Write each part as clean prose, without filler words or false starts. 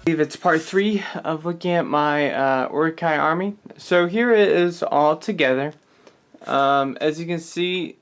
believe it's part 3 of looking at my Urukai army. So here it is all together. As you can see,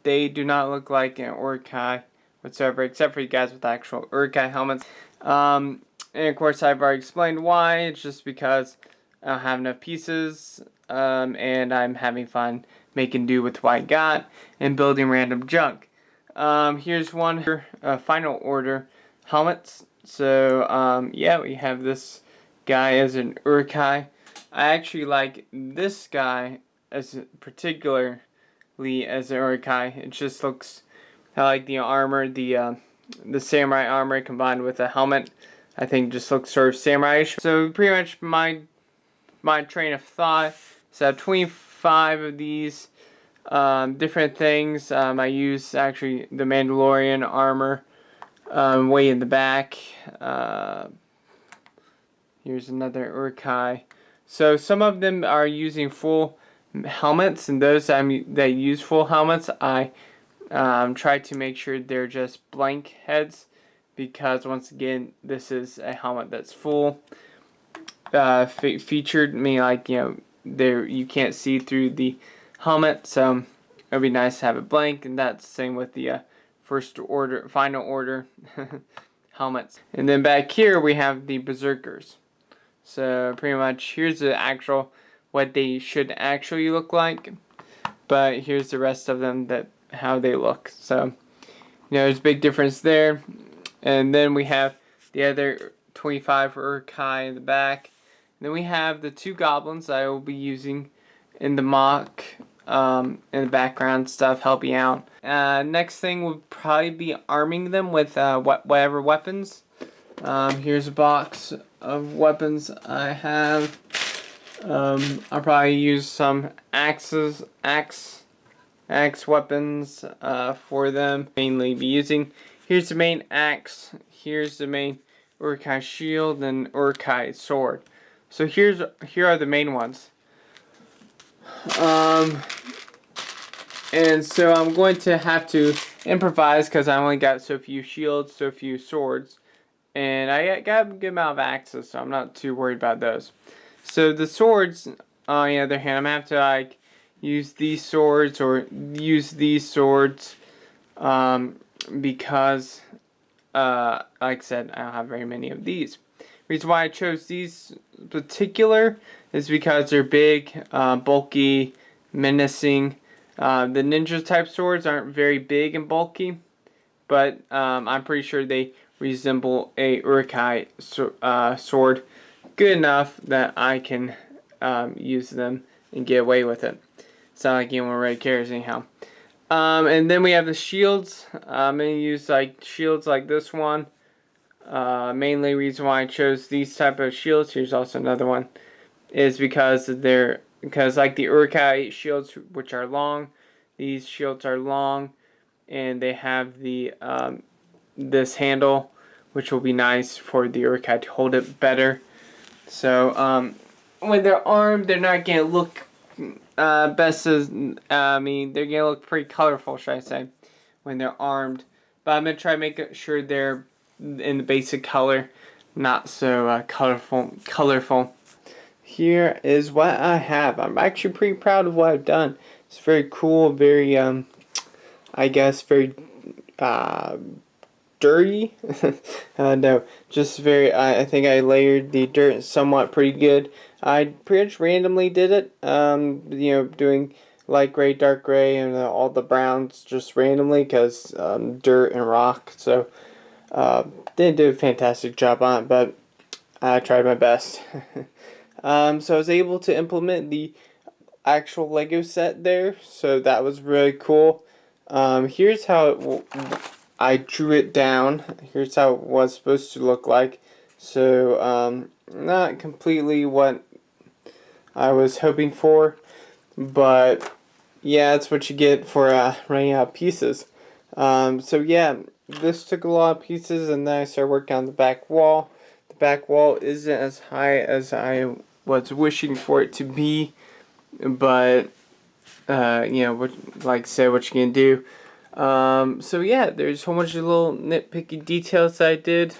they do not look like an Urukai whatsoever, except for you guys with actual Urukai helmets. And of course, I've already explained why. It's just because I don't have enough pieces, and I'm having fun making do with what I got and building random junk. Here's one final order helmets. So yeah, we have this guy as an Urukai. I actually like this guy as particularly as an Urukai. It just looks, I like the armor, the samurai armor combined with a helmet. I think just looks sort of samurai-ish. So pretty much my train of thought is I have 25 of these different things. I use actually the Mandalorian armor way in the back. Here's another Urukai. So some of them are using full helmets, and those that use full helmets, I try to make sure they're just blank heads, because once again, this is a helmet that's full. Featured me, like, there you can't see through the helmet, so it'd be nice to have it blank, and that's the same with the final order helmets. And then back here we have the berserkers. So pretty much here's the actual what they should actually look like, but here's the rest of them, that how they look. So there's a big difference there. And then we have the other 25 Urukai in the back. And then we have the 2 goblins I will be using in the mock, in the background stuff, helping out. Next thing would probably be arming them with whatever weapons. Here's a box of weapons I have. I'll probably use some axe weapons for them. Mainly be using. Here's the main axe. Here's the main Urukai shield and Urukai sword. So here are the main ones. And so I'm going to have to improvise, because I only got so few shields, so few swords, and I got a good amount of axes, so I'm not too worried about those. So the swords, on the other hand, I'm gonna have to like use these swords or use these swords, because like I said, I don't have very many of these. Reason why I chose these particular is because they're big, bulky, menacing. The ninja type swords aren't very big and bulky, but I'm pretty sure they resemble a Urukai sword good enough that I can use them and get away with it. It's not like anyone really cares anyhow. And then we have the shields. I'm going to use like shields like this one. Mainly reason why I chose these type of shields, here's also another one, is because like the Urukai shields, which are long, these shields are long, and they have the this handle, which will be nice for the Urukai to hold it better. So when they're armed, they're not gonna look they're gonna look pretty colorful, should I say, when they're armed. But I'm gonna try to make sure they're in the basic color, not so colorful. Here is what I have. I'm actually pretty proud of what I've done. It's very cool, very I guess very dirty. No, just very. I think I layered the dirt somewhat pretty good. I pretty much randomly did it. Doing light gray, dark gray, and all the browns just randomly, because dirt and rock. So didn't do a fantastic job on it, but I tried my best. So I was able to implement the actual Lego set there, so that was really cool. Here's how I drew it down. Here's how it was supposed to look like. So not completely what I was hoping for, but yeah, that's what you get for running out of pieces. So yeah, this took a lot of pieces, and then I started working on the back wall. The back wall isn't as high as I was wishing for it to be, but like I said, what you can do. So yeah, there's a whole bunch of little nitpicky details that I did.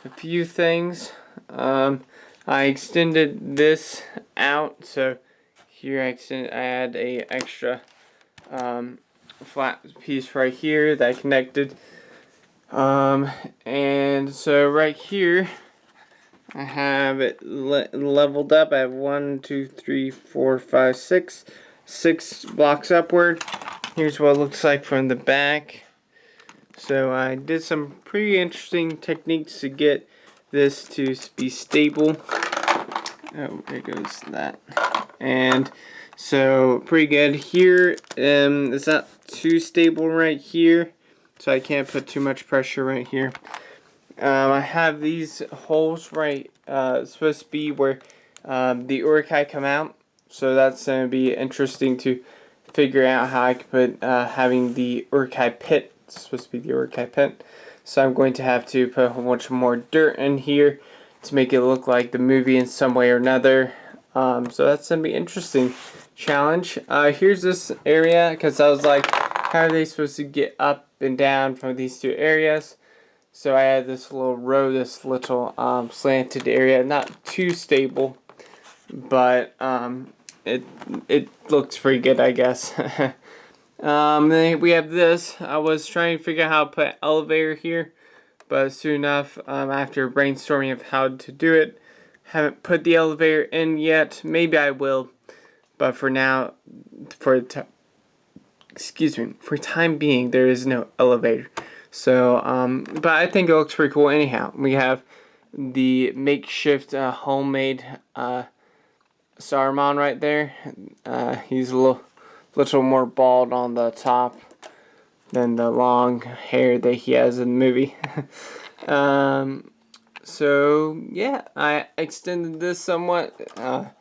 A few things. I extended this out, so here I add a extra flat piece right here that I connected. And so right here I have it leveled up. I have 1, 2, 3, 4, 5, 6. 6 blocks upward. Here's what it looks like from the back. So I did some pretty interesting techniques to get this to be stable. Oh, there goes that. And so pretty good here. It's not too stable right here, so I can't put too much pressure right here. I have these holes right, supposed to be where the urukai come out. So that's going to be interesting to figure out how I could put having the urukai pit. It's supposed to be the urukai pit. So I'm going to have to put a whole bunch more dirt in here to make it look like the movie in some way or another. So that's going to be interesting challenge. Here's this area, because I was like, how are they supposed to get up and down from these two areas? So I had this little row, this little slanted area, not too stable, but it looks pretty good, I guess. Then we have this. I was trying to figure out how to put an elevator here, but soon enough, after brainstorming of how to do it, haven't put the elevator in yet. Maybe I will, but for now, for time being, there is no elevator. So, but I think it looks pretty cool anyhow. We have the makeshift homemade Saruman right there. He's a little more bald on the top than the long hair that he has in the movie. So yeah, I extended this somewhat, a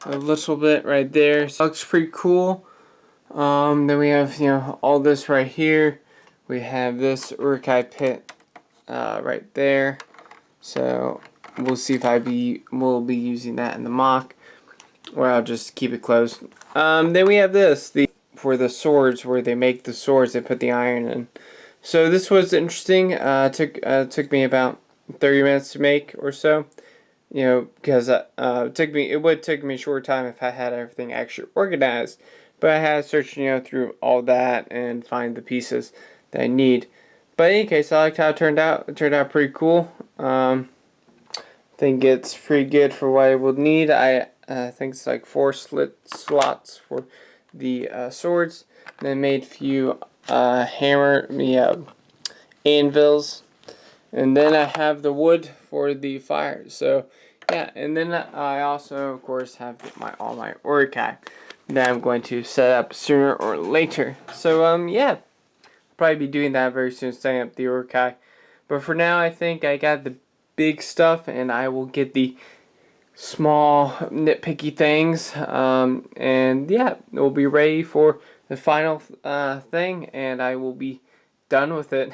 little bit right there. So it looks pretty cool. Then we have, all this right here. We have this urukai pit right there. So we'll see if we'll be using that in the mock, or I'll just keep it closed. Then we have this, for the swords, where they make the swords, they put the iron in. So this was interesting. Took me about 30 minutes to make or so. Because it would take me a short time if I had everything actually organized. But I had to search, through all that and find the pieces that I need. But in any case, I liked how it turned out. It turned out pretty cool. I think it's pretty good for what I would need. I think it's like 4 slots for the swords. Then made a few anvils. And then I have the wood for the fire. So yeah, and then I also, of course, have all my urukai that I'm going to set up sooner or later. So yeah, I'll probably be doing that very soon, setting up the urukai. But for now, I think I got the big stuff, and I will get the small nitpicky things. And yeah, we'll be ready for the final thing, and I will be done with it.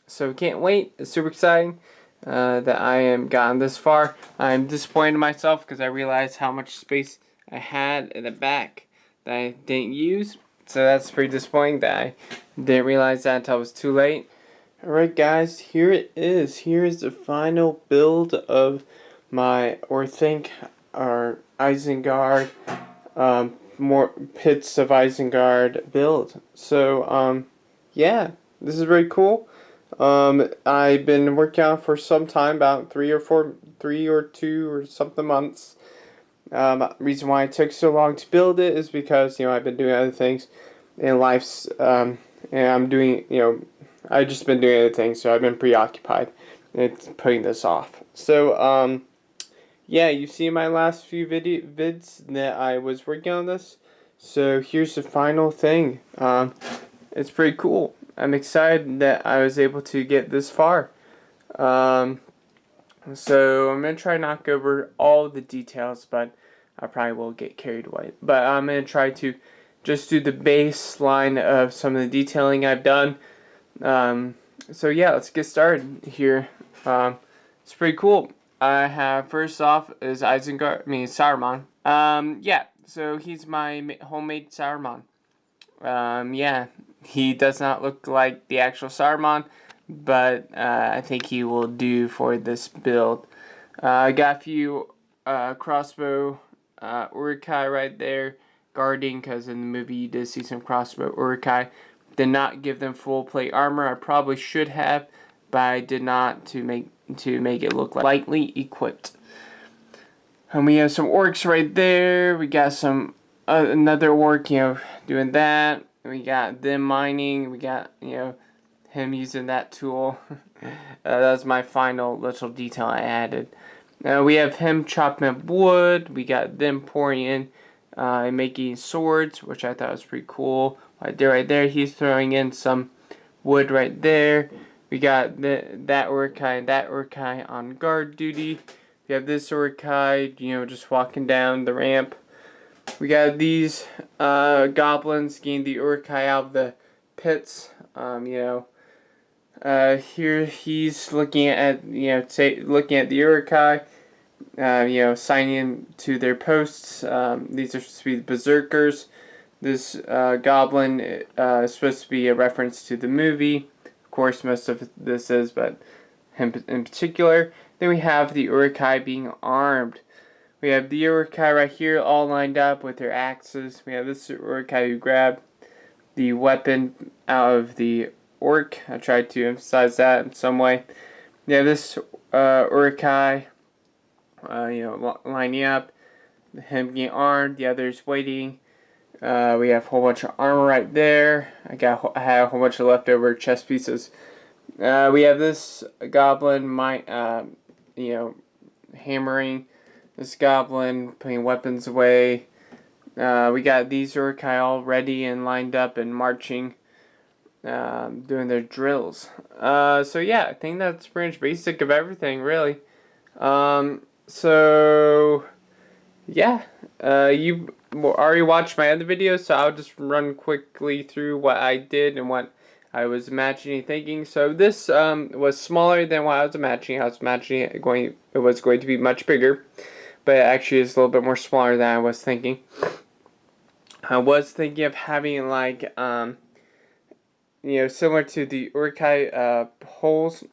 So can't wait. It's super exciting that I am gotten this far. I'm disappointed in myself because I realized how much space I had in the back that I didn't use. So that's pretty disappointing that I didn't realize that until it was too late. Alright guys, here it is. Here is the final build of my Isengard, more pits of Isengard build. So yeah, this is very cool. I've been working on it for some time, about 3 or 2 or something months. Reason why it took so long to build it is because, I've been doing other things in life, and I'm doing, I've just been doing other things, so I've been preoccupied with putting this off. So, yeah, you've seen my last few vids that I was working on this. So here's the final thing. It's pretty cool. I'm excited that I was able to get this far. So I'm going to try not to go over all the details, but I probably will get carried away. But I'm going to try to just do the baseline of some of the detailing I've done. So yeah, let's get started here. It's pretty cool. I have, first off, is Saruman. Yeah, so he's my homemade Saruman. Yeah, he does not look like the actual Saruman, but I think he will do for this build. I got a few crossbow Urukai right there guarding, because in the movie you did see some crossbow Urukai. Did not give them full plate armor. I probably should have, but I did not to make it look like lightly equipped. And we have some orcs right there. We got some another orc, doing that. We got them mining. We got him using that tool. That's my final little detail I added. We have him chopping up wood. We got them pouring in and making swords, which I thought was pretty cool. Right there, he's throwing in some wood right there. We got that Urukai and that Urukai on guard duty. We have this Urukai, just walking down the ramp. We got these goblins getting the Urukai out of the pits. Here he's looking at looking at the Urukai. Signing to their posts. These are supposed to be the berserkers. This goblin is supposed to be a reference to the movie. Of course, most of this is, but him in particular. Then we have the Urukai being armed. We have the Urukai right here all lined up with their axes. We have this Urukai who grabbed the weapon out of the orc. I tried to emphasize that in some way. We have this Urukai lining up, him getting armed, the others waiting. We have a whole bunch of armor right there. I had a whole bunch of leftover chest pieces. We have this goblin, hammering. This goblin putting weapons away. We got these Urukai all ready and lined up and marching, doing their drills. So yeah, I think that's pretty much basic of everything, really. So yeah, you already watched my other videos, so I'll just run quickly through what I did and what I was imagining thinking. So this was smaller than what I was imagining. I was imagining it was going to be much bigger, but it actually is a little bit more smaller than I was thinking. I was thinking of having like similar to the Urukai holes,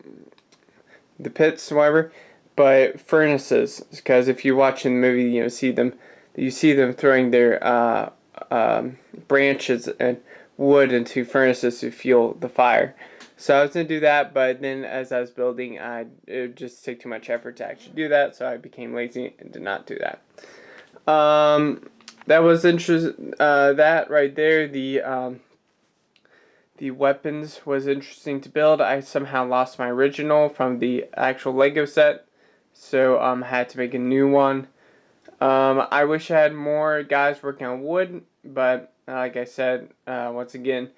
the pits, whatever, but furnaces. Because if you watch in the movie, you see them throwing their branches and wood into furnaces to fuel the fire. So I was gonna do that, but then as I was building, it would just take too much effort to actually do that, so I became lazy and did not do that. That was interesting. That right there, the weapons was interesting to build. I somehow lost my original from the actual Lego set, so had to make a new one. I wish I had more guys working on wood, but like I said, once again,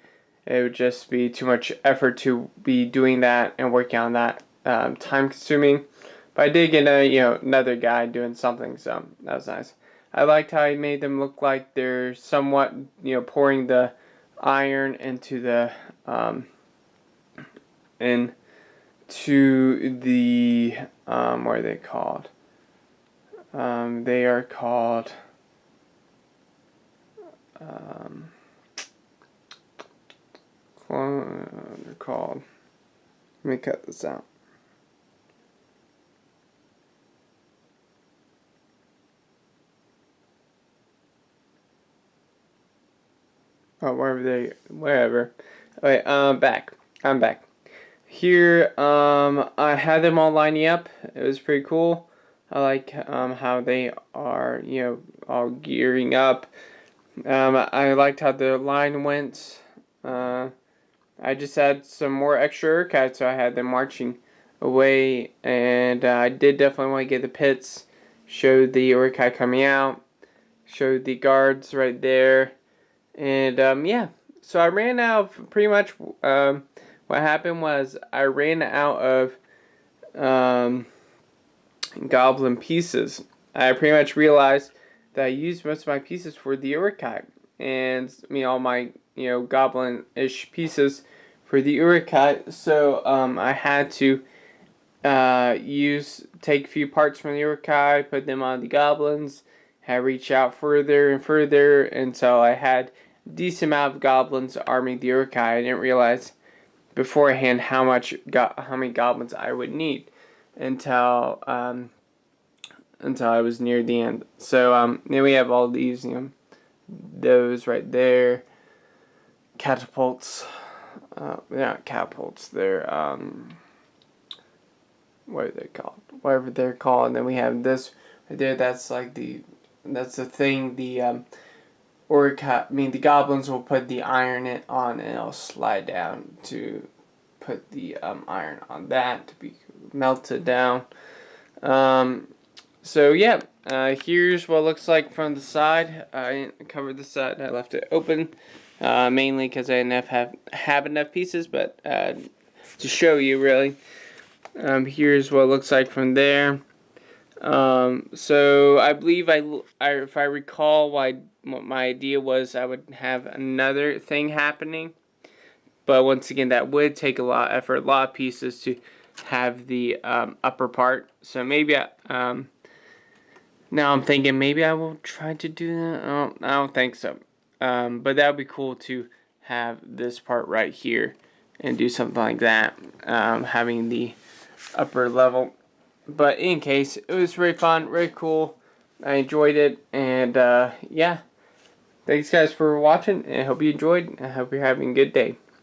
it would just be too much effort to be doing that and working on that, time consuming. But I did get another guy doing something, so that was nice. I liked how he made them look like they're somewhat pouring the iron into the what are they called? They are called they're called. Let me cut this out. Oh, wherever. Okay, I'm back. Here, I had them all lining up. It was pretty cool. I like how they are, all gearing up. I liked how the line went. I just had some more extra Urkai, so I had them marching away. And I did definitely want to get the pits. Showed the Urkai coming out. Showed the guards right there. And yeah, so I ran out of pretty much. What happened was I ran out of goblin pieces. I pretty much realized that I used most of my pieces for the Urukai, and all my goblin-ish pieces for the Urukai. So I had to take a few parts from the Urukai, put them on the goblins. I reached out further and further until I had a decent amount of goblins arming the Urukai. I didn't realize beforehand how many goblins I would need until I was near the end. So then we have all these, those right there, catapults. They're not catapults. They're what are they called? Whatever they're called. And then we have this right there. That's the thing. The goblins will put the iron on, and it'll slide down to put the iron on that to be melted down. So yeah, here's what it looks like from the side. I didn't cover the side. I left it open, mainly because I didn't have enough pieces, but to show you really. Here's what it looks like from there. So I believe if I recall what my idea was, I would have another thing happening. But once again, that would take a lot of effort, a lot of pieces to have the upper part. So maybe now I'm thinking maybe I will try to do that. I don't think so. But that would be cool to have this part right here and do something like that, having the upper level. But in case, it was very fun, very cool. I enjoyed it, and yeah, thanks guys for watching, and I hope you enjoyed. I hope you're having a good day.